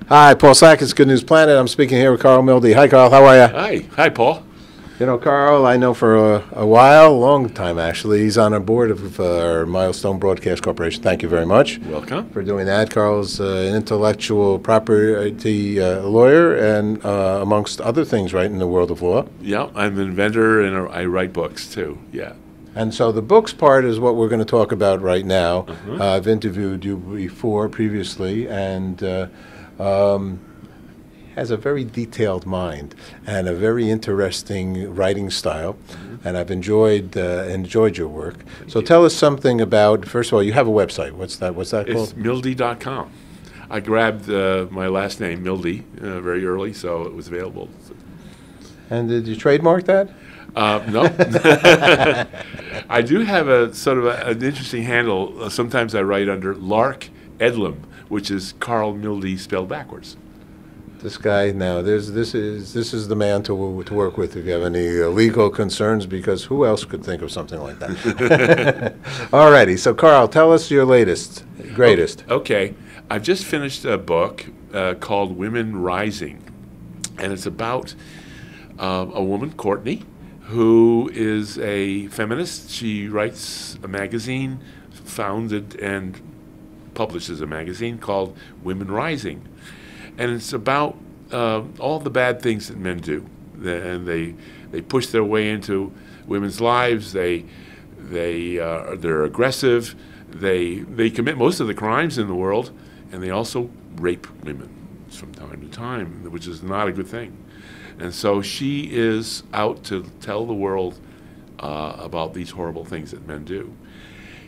Hi, Paul Sackett, Good News Planet. I'm speaking here with Karl Milde. Hi, Karl. How are you? Hi, Paul. You know, Karl, I know for a while, a long time actually. He's on our board of our Milestone Broadcast Corporation. Thank you very much. Welcome. For doing that. Karl's an intellectual property lawyer and amongst other things, right, in the world of law. Yeah, I'm an inventor and I write books too. Yeah. And so the books part is what we're going to talk about right now. Uh-huh. I've interviewed you previously, and has a very detailed mind and a very interesting writing style, and I've enjoyed your work. So tell us something about, first of all, you have a website. What's that called? It's milde.com. I grabbed my last name, Milde, very early, so it was available. And did you trademark that? No. I do have a sort of an interesting handle. Sometimes I write under Lark Edlum, which is Karl Milde spelled backwards. This guy now, this is the man to work with if you have any legal concerns, because who else could think of something like that? Alrighty, so Karl, tell us your greatest. Okay, I've just finished a book called Women Rising, and it's about a woman, Courtney, who is a feminist. She writes a magazine, founded and publishes a magazine called Women Rising. And it's about all the bad things that men do. And they push their way into women's lives. They're aggressive. They commit most of the crimes in the world, and they also rape women from time to time, which is not a good thing. And so she is out to tell the world about these horrible things that men do.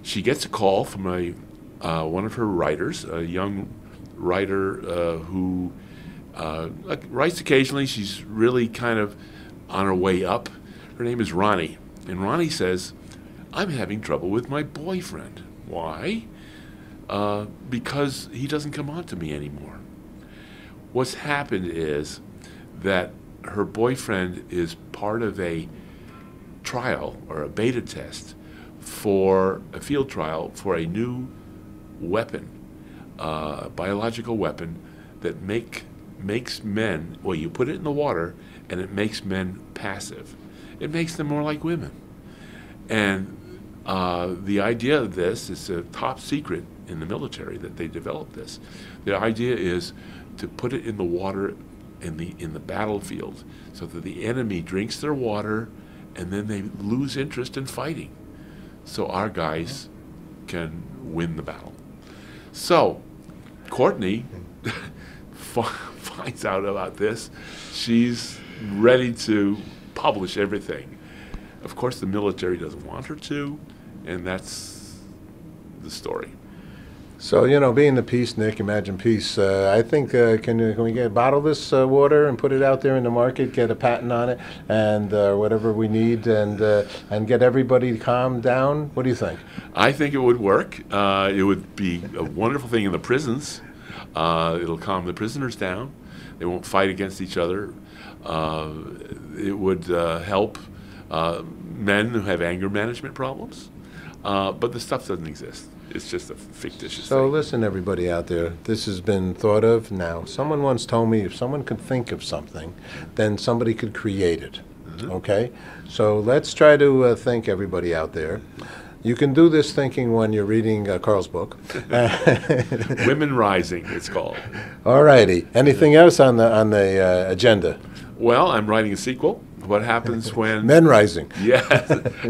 She gets a call from one of her writers, a young writer who writes occasionally. She's really kind of on her way up. Her name is Ronnie. And Ronnie says, I'm having trouble with my boyfriend. Why? Because he doesn't come on to me anymore. What's happened is that her boyfriend is part of a trial or a beta test for a field trial for a new weapon, biological weapon that makes men, well, you put it in the water and it makes men passive. It makes them more like women. And the idea of this is a top secret in the military that they developed this. The idea is to put it in the water in the battlefield so that the enemy drinks their water and then they lose interest in fighting. So our guys can win the battle. So Courtney finds out about this. She's ready to publish everything. Of course, the military doesn't want her to, and that's the story. So, you know, being the peacenik, imagine peace. I think, can we bottle this water and put it out there in the market, get a patent on it, and whatever we need, and get everybody calmed down? What do you think? I think it would work. It would be a wonderful thing in the prisons. It'll calm the prisoners down. They won't fight against each other. It would help men who have anger management problems. But the stuff doesn't exist. It's just a fictitious thing. So listen, everybody out there, this has been thought of now. Someone once told me if someone could think of something, then somebody could create it. Okay? So let's try to think, everybody out there. You can do this thinking when you're reading Karl's book. Women Rising, it's called. All righty. Anything else on the agenda? Well, I'm writing a sequel. What happens when Men Rising? Yeah,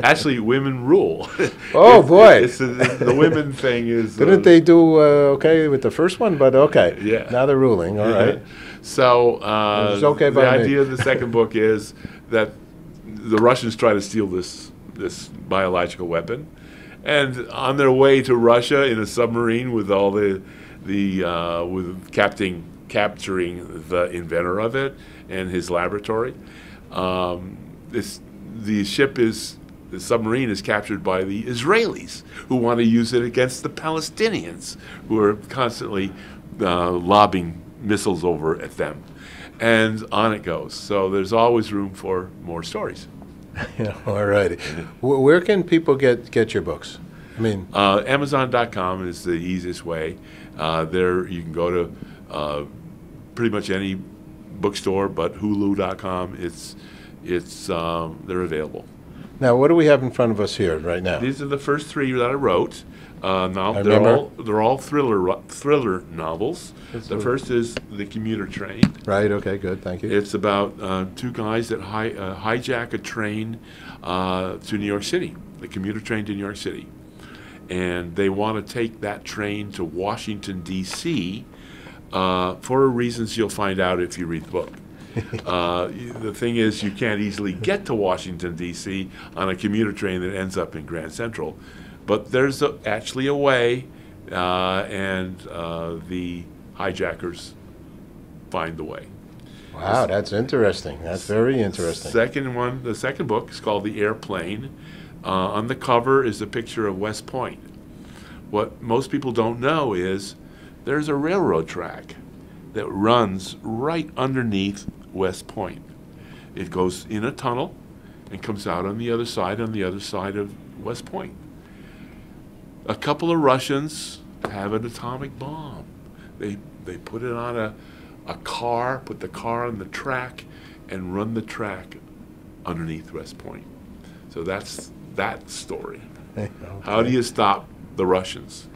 actually, women rule. Oh boy! The women thing is. Didn't they do okay with the first one? But okay. Yeah. Now they're ruling. All right. So it's okay the by me. idea of the second book is that the Russians try to steal this biological weapon, and on their way to Russia in a submarine with all with capturing the inventor of it and his laboratory. The submarine is captured by the Israelis, who want to use it against the Palestinians, who are constantly lobbing missiles over at them. And on it goes. So there's always room for more stories. Yeah, all righty. Where can people get your books? I mean, Amazon.com is the easiest way. There you can go to pretty much any bookstore, but Hulu.com. They're available. Now, what do we have in front of us here right now? These are the first three that I wrote. They're all thriller novels. The first is The Commuter Train. Right. Okay. Good. Thank you. It's about two guys that hijack a train to New York City, the commuter train to New York City, and they want to take that train to Washington D.C. For reasons you'll find out if you read the book. The thing is, you can't easily get to Washington, D.C. on a commuter train that ends up in Grand Central. But there's actually a way, and the hijackers find the way. Wow, that's interesting. That's very interesting. The second book is called The Airplane. On the cover is a picture of West Point. What most people don't know is there's a railroad track that runs right underneath West Point. It goes in a tunnel and comes out on the other side of West Point. A couple of Russians have an atomic bomb. They put it on a car, put the car on the track, and run the track underneath West Point. So that's that story. Okay. How do you stop the Russians?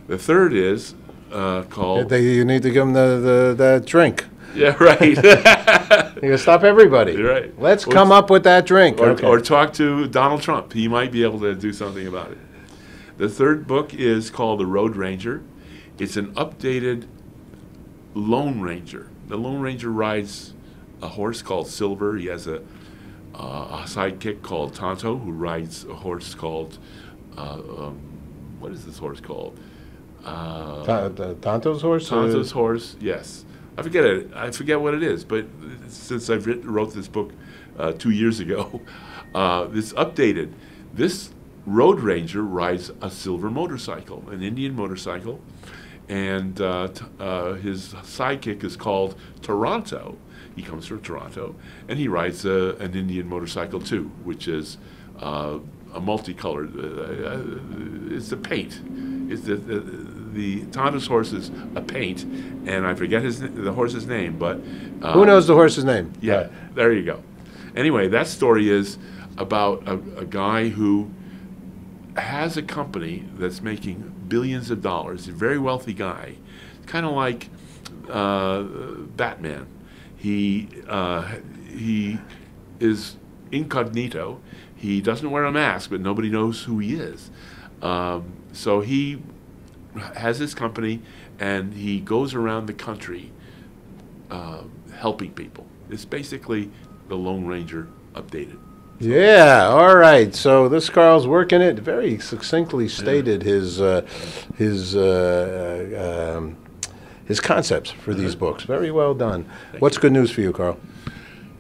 The third is called... You need to give them the drink. Yeah, right. You gotta stop everybody. You're right. Let's come up with that drink. Or talk to Donald Trump. He might be able to do something about it. The third book is called The Road Ranger. It's an updated Lone Ranger. The Lone Ranger rides a horse called Silver. He has a sidekick called Tonto, who rides a horse called, what is this horse called? Tonto's horse? Tonto's horse, yes. I forget it. I forget what it is, but since I wrote this book 2 years ago, it's updated. This Road Ranger rides a silver motorcycle, an Indian motorcycle, and his sidekick is called Toronto. He comes from Toronto, and he rides an Indian motorcycle too, which is a multicolored. It's a paint. It's the Tonto's horse is a paint, and I forget the horse's name, but who knows the horse's name? Yeah, there you go. Anyway, that story is about a guy who has a company that's making billions of dollars. A very wealthy guy, kind of like Batman. He is incognito. He doesn't wear a mask, but nobody knows who he is. So he has his company, and he goes around the country helping people. It's basically the Lone Ranger updated. Yeah, all right. So this Karl's working it. Very succinctly stated his concepts for these books. Very well done. What's good news for you, Karl?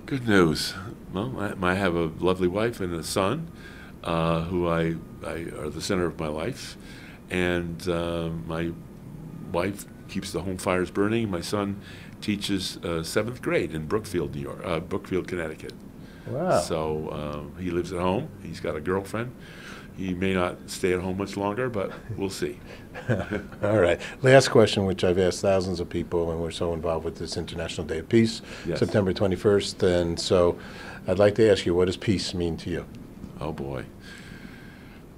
Good news. Well, I have a lovely wife and a son, who I are the center of my life, and my wife keeps the home fires burning. My son teaches 7th grade in Brookfield, Connecticut. Wow. So he lives at home. He's got a girlfriend. He may not stay at home much longer, but we'll see. All right. Last question, which I've asked thousands of people, and we're so involved with this International Day of Peace, Yes. September 21st. And so I'd like to ask you, what does peace mean to you? Oh, boy.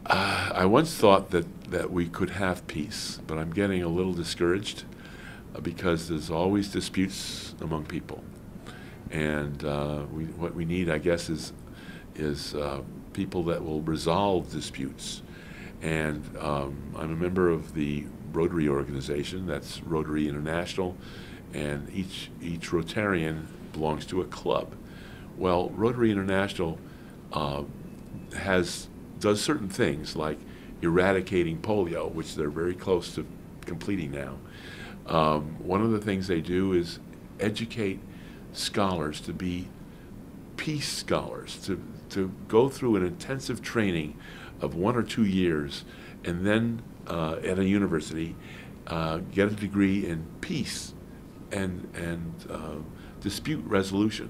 I once thought that we could have peace, but I'm getting a little discouraged because there's always disputes among people. And what we need, I guess, is people that will resolve disputes. And I'm a member of the Rotary organization. That's Rotary International, and each Rotarian belongs to a club. Well, Rotary International does certain things like eradicating polio, which they're very close to completing now. One of the things they do is educate scholars to be peace scholars, to go through an intensive training of 1 or 2 years, and then at a university get a degree in peace and dispute resolution.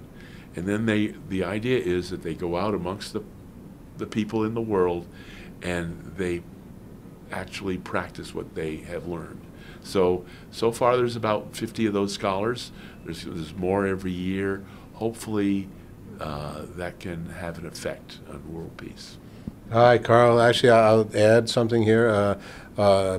And then the idea is that they go out amongst the people in the world, and they actually practice what they have learned. So far there's about 50 of those scholars. There's more every year. Hopefully that can have an effect on world peace. Hi, Carl. Actually, I'll add something here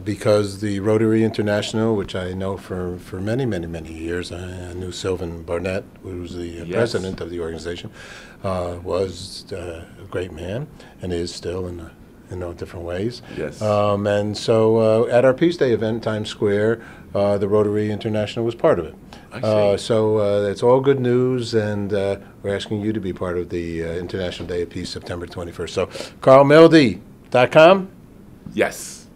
because the Rotary International, which I know for many, many, many years, I knew Sylvan Barnett, who was the Yes. president of the organization, was a great man and is still in different ways. Yes. And so at our Peace Day event in Times Square, the Rotary International was part of it. I see. So it's all good news, and we're asking you to be part of the International Day of Peace, September 21st. So karlmilde.com? Yes.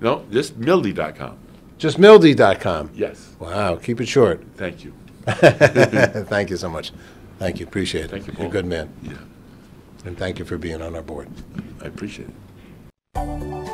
No, just milde.com. Just milde.com? Yes. Wow, keep it short. Thank you. Thank you so much. Thank you, appreciate it. Thank you, You're a Paul. good man. Yeah, And thank you for being on our board. I appreciate it.